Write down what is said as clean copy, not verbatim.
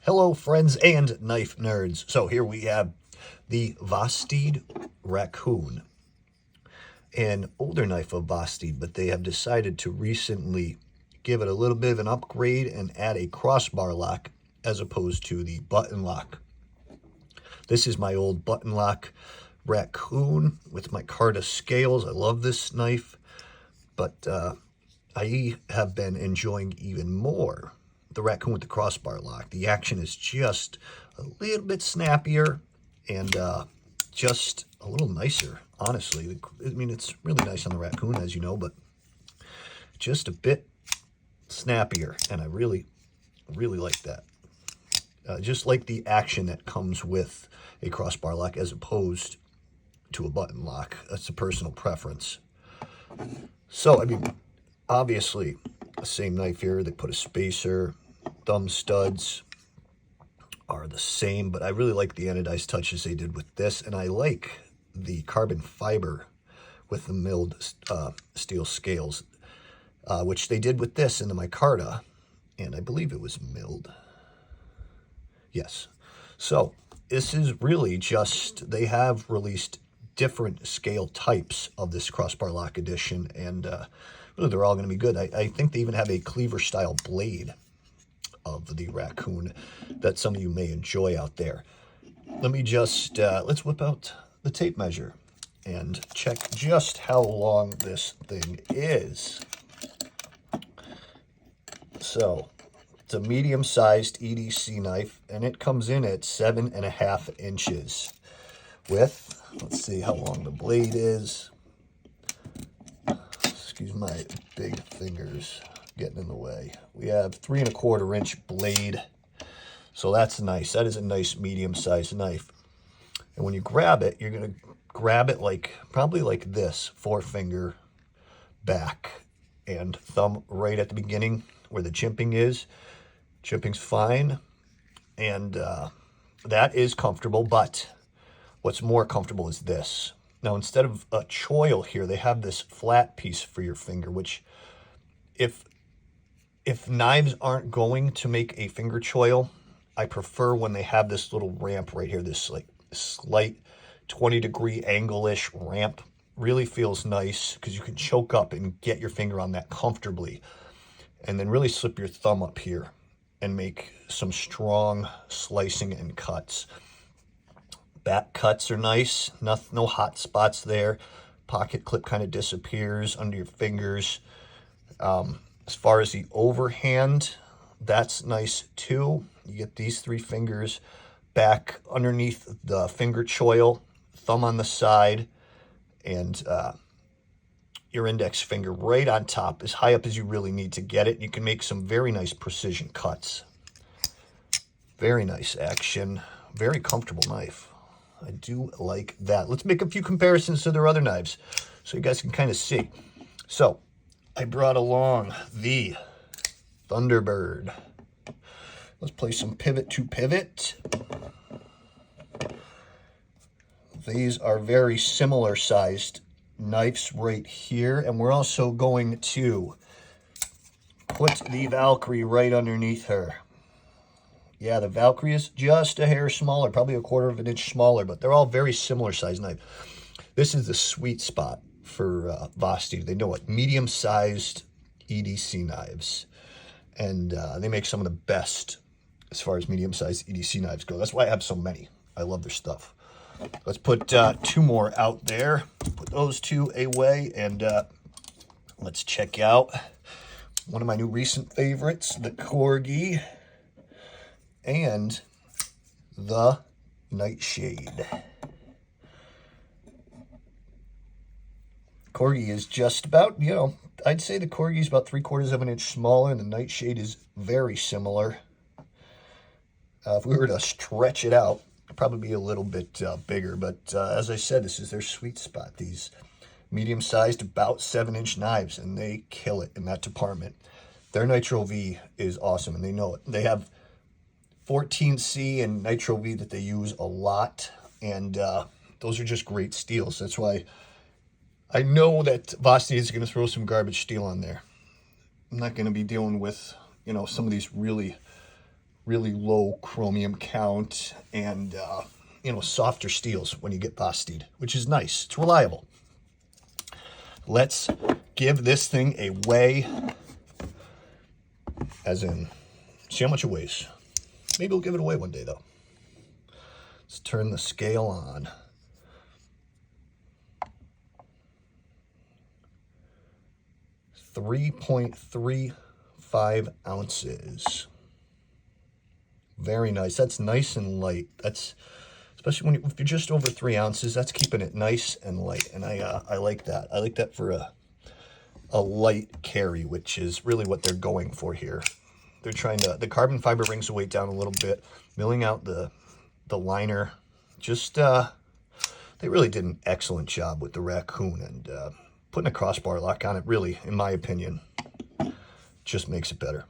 Hello, friends and knife nerds. So here we have the Vosteed Raccoon, an older knife of Vosteed, but they have decided to recently give it a little bit of an upgrade and add a crossbar lock as opposed to the button lock. This is my old button lock Raccoon with my Carta scales. I love this knife, but I have been enjoying even more the Raccoon with the crossbar lock. The action is just a little bit snappier and just a little nicer, honestly. I mean, it's really nice on the Raccoon, as you know, but just a bit snappier, and I really like that. Just like the action that comes with a crossbar lock as opposed to a button lock. That's a personal preference. So, I mean, obviously, the same knife here. They put a spacer. Thumb studs are the same, but I really like the anodized touches they did with this, and I like the carbon fiber with the milled steel scales, which they did with this in the micarta, and I believe it was milled. Yes. So this is really just, they have released different scale types of this crossbar lock edition, and really they're all going to be good. I think they even have a cleaver style blade of the Raccoon that some of you may enjoy out there. Let me just, let's whip out the tape measure and check just how long this thing is. So, it's a medium-sized EDC knife, and it comes in at 7.5 inches with, let's see how long the blade is. Excuse my big fingers getting in the way. We have 3.25 inch blade, so that's nice. That is a nice medium-sized knife. And when you grab it, you're going to grab it like, probably like this, forefinger back and thumb right at the beginning where the chimping is. Chimping's fine, and that is comfortable, but what's more comfortable is this. Now, instead of a choil here, they have this flat piece for your finger, which if knives aren't going to make a finger choil, I prefer when they have this little ramp right here, this like slight 20-degree angle-ish ramp. Really feels nice because you can choke up and get your finger on that comfortably, and then really slip your thumb up here and make some strong slicing and cuts. Back cuts are nice, no hot spots there. Pocket clip kind of disappears under your fingers. As far as the overhand, that's nice too. You get these three fingers back underneath the finger choil, thumb on the side, and your index finger right on top, as high up as you really need to get it. You can make some very nice precision cuts. Very nice action. Very comfortable knife. I do like that. Let's make a few comparisons to their other knives so you guys can kind of see. So, I brought along the Thunderbird. Let's play some pivot to pivot. These are very similar sized knives right here, and we're also going to put the Valkyrie right underneath her. Yeah, the Valkyrie is just a hair smaller, probably 1/4 inch smaller, but they're all very similar sized knife. This is the sweet spot for Vosteed. They know what medium-sized EDC knives, and they make some of the best as far as medium-sized EDC knives go. That's why I have so many. I love their stuff. Let's put two more out there. Put those two away, and let's check out one of my new recent favorites, the Corgi, and the Nightshade. Corgi is just about, I'd say the Corgi is about 3/4 inch smaller, and the Nightshade is very similar. If we were to stretch it out, it'd probably be a little bit bigger, but as I said, this is their sweet spot. These medium-sized, about 7-inch knives, and they kill it in that department. Their Nitro V is awesome, and they know it. They have 14C and Nitro V that they use a lot, and those are just great steels. That's why I know that Vosteed is going to throw some garbage steel on there. I'm not going to be dealing with, some of these really really low chromium count and, you know, softer steels when you get Vosteed, which is nice. It's reliable. Let's give this thing a weigh, as in, see how much it weighs. Maybe we'll give it away one day, though. Let's turn the scale on. 3.35 ounces. Very nice. That's nice and light. That's, especially when if you're just over 3 ounces, that's keeping it nice and light. And I like that. I like that for a light carry, which is really what they're going for here. They're trying to, the carbon fiber brings the weight down a little bit, milling out the liner. Just, they really did an excellent job with the Raccoon, and putting a crossbar lock on it really, in my opinion, just makes it better.